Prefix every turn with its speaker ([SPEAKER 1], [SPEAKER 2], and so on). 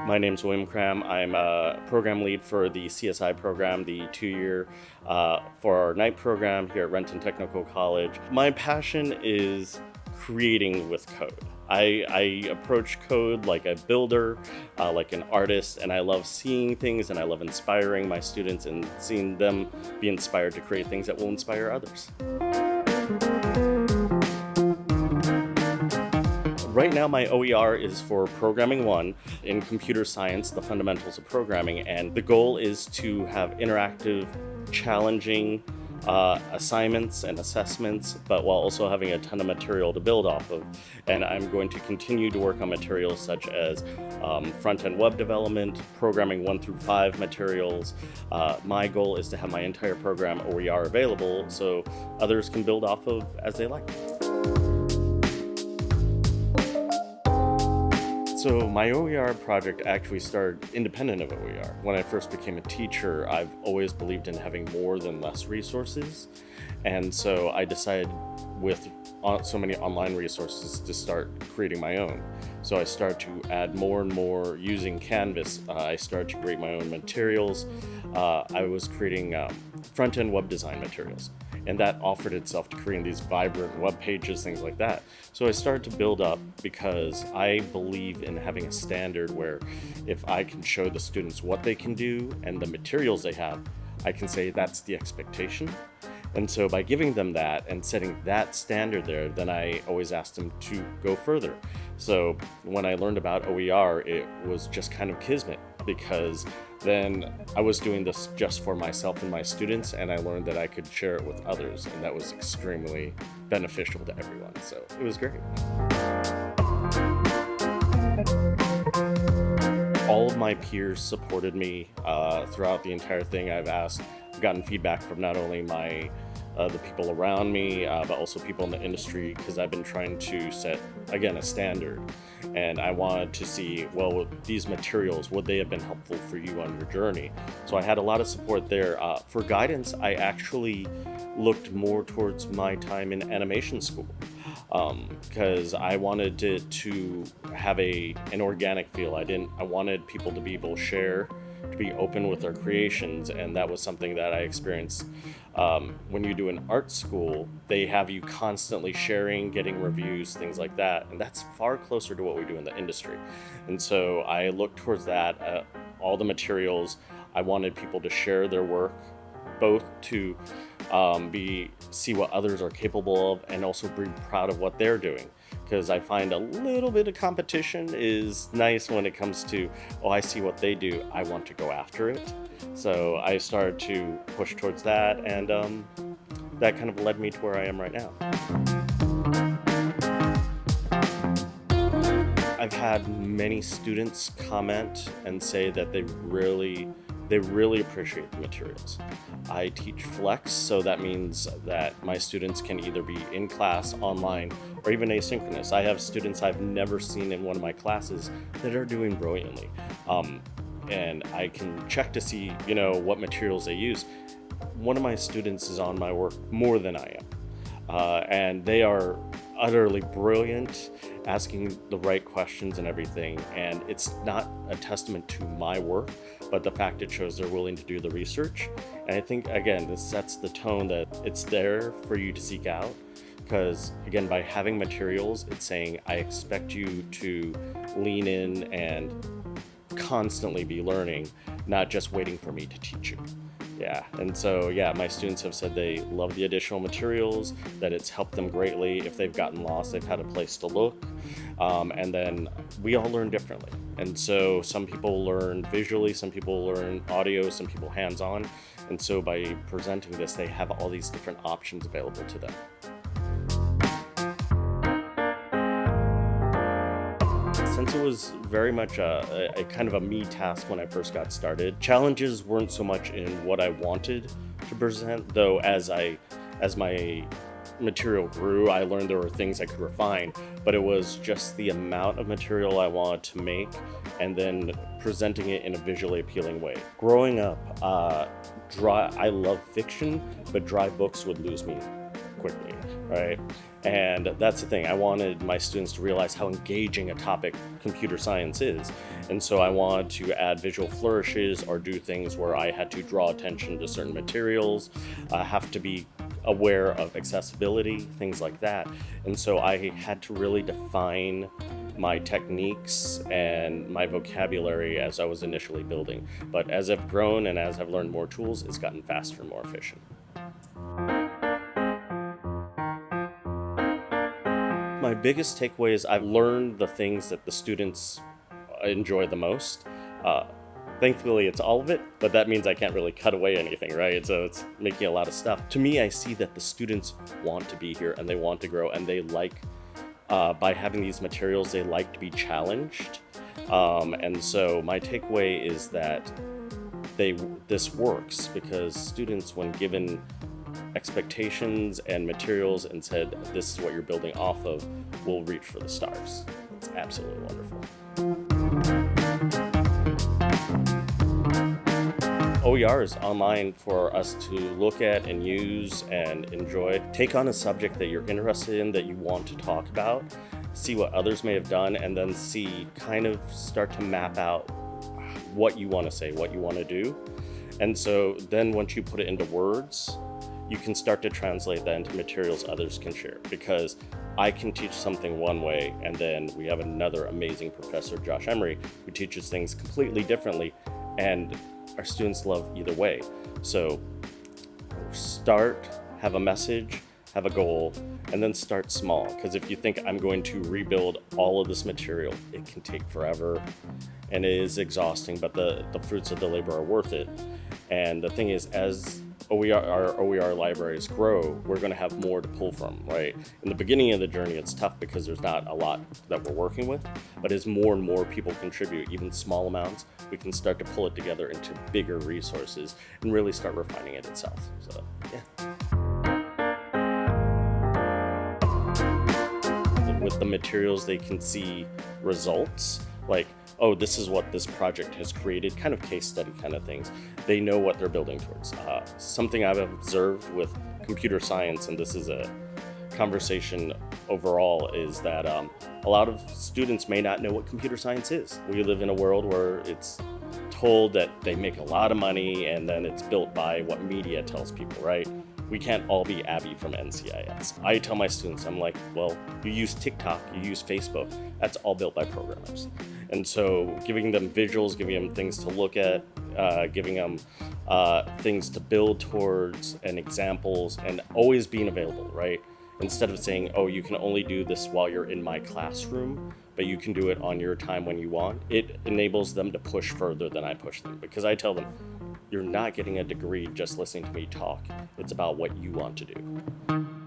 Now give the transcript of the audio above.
[SPEAKER 1] My name's William Cram. I'm a program lead for the CSI program, the 2-year for our night program here at Renton Technical College. My passion is creating with code. I approach code like a builder, like an artist, and I love seeing things and I love inspiring my students and seeing them be inspired to create things that will inspire others. Right now, my OER is for Programming 1 in computer science, the fundamentals of programming, and the goal is to have interactive, challenging assignments and assessments, but while also having a ton of material to build off of. And I'm going to continue to work on materials such as front-end web development, programming 1 through 5 materials. My goal is to have my entire program OER available so others can build off of as they like. So my OER project actually started independent of OER. When I first became a teacher, I've always believed in having more than less resources. And so I decided with so many online resources to start creating my own. So I started to add more and more using Canvas. I started to create my own materials. I was creating front-end web design materials. And that offered itself to creating these vibrant web pages, things like that. So I started to build up because I believe in having a standard where if I can show the students what they can do and the materials they have, I can say that's the expectation. And so by giving them that and setting that standard there, then I always asked them to go further. So when I learned about OER, it was just kind of kismet, because then I was doing this just for myself and my students, and I learned that I could share it with others, and that was extremely beneficial to everyone. So it was great. All of my peers supported me throughout the entire thing. I've gotten feedback from not only the people around me, but also people in the industry, because I've been trying to set, again, a standard. And I wanted to see, well, these materials, would they have been helpful for you on your journey? So I had a lot of support there. For guidance, I actually looked more towards my time in animation school, because I wanted it to have an organic feel. I wanted people to be able to share, to be open with their creations, and that was something that I experienced. When you do an art school, they have you constantly sharing, getting reviews, things like that, and that's far closer to what we do in the industry. And so I looked towards that. All the materials, I wanted people to share their work, both to see what others are capable of and also be proud of what they're doing. Because I find a little bit of competition is nice when it comes to, oh, I see what they do, I want to go after it. So I started to push towards that, and that kind of led me to where I am right now. I've had many students comment and say that they really appreciate the materials. I teach flex, so that means that my students can either be in class, online, or even asynchronous. I have students I've never seen in one of my classes that are doing brilliantly. And I can check to see, what materials they use. One of my students is on my work more than I am. And they are utterly brilliant, asking the right questions and everything. And it's not a testament to my work, but the fact it shows they're willing to do the research. And I think, again, this sets the tone that it's there for you to seek out. Because, again, by having materials, it's saying, I expect you to lean in and constantly be learning, not just waiting for me to teach you. Yeah, and so, my students have said they love the additional materials, that it's helped them greatly. If they've gotten lost, they've had a place to look. And then we all learn differently. And so some people learn visually, some people learn audio, some people hands-on. And so by presenting this, they have all these different options available to them. Since it was very much a kind of a me task when I first got started, challenges weren't so much in what I wanted to present, though as my material grew, I learned there were things I could refine, but it was just the amount of material I wanted to make and then presenting it in a visually appealing way. Growing up, I love fiction, but dry books would lose me quickly, right? And that's the thing. I wanted my students to realize how engaging a topic computer science is. And so I wanted to add visual flourishes or do things where I had to draw attention to certain materials, have to be aware of accessibility, things like that. And so I had to really define my techniques and my vocabulary as I was initially building. But as I've grown and as I've learned more tools, it's gotten faster and more efficient. My biggest takeaway is I've learned the things that the students enjoy the most. Thankfully, it's all of it, but that means I can't really cut away anything, right? So it's making a lot of stuff. To me, I see that the students want to be here and they want to grow, and they like, by having these materials, they like to be challenged. And so my takeaway is that this works because students, when given expectations and materials and said, this is what you're building off of, will reach for the stars. It's absolutely wonderful. OER is online for us to look at and use and enjoy. Take on a subject that you're interested in, that you want to talk about, see what others may have done, and then start to map out what you want to say, what you want to do. And so then once you put it into words, you can start to translate that into materials others can share. Because I can teach something one way, and then we have another amazing professor, Josh Emery, who teaches things completely differently, and our students love either way. So start, have a message, have a goal, and then start small. Because if you think I'm going to rebuild all of this material, it can take forever and it is exhausting, but the fruits of the labor are worth it. And the thing is, as our OER libraries grow, we're going to have more to pull from, right? In the beginning of the journey, it's tough because there's not a lot that we're working with, but as more and more people contribute, even small amounts, we can start to pull it together into bigger resources and really start refining it itself. So, yeah. With the materials, they can see results, like, oh, this is what this project has created, kind of case study kind of things. They know what they're building towards. Something I've observed with computer science, and this is a conversation overall, is that a lot of students may not know what computer science is. We live in a world where it's told that they make a lot of money and then it's built by what media tells people, right? We can't all be Abby from NCIS. I tell my students, I'm like, well, you use TikTok, you use Facebook, that's all built by programmers. And so giving them visuals, giving them things to look at, giving them things to build towards and examples, and always being available, right? Instead of saying, oh, you can only do this while you're in my classroom, but you can do it on your time when you want. It enables them to push further than I push them, because I tell them, you're not getting a degree just listening to me talk. It's about what you want to do.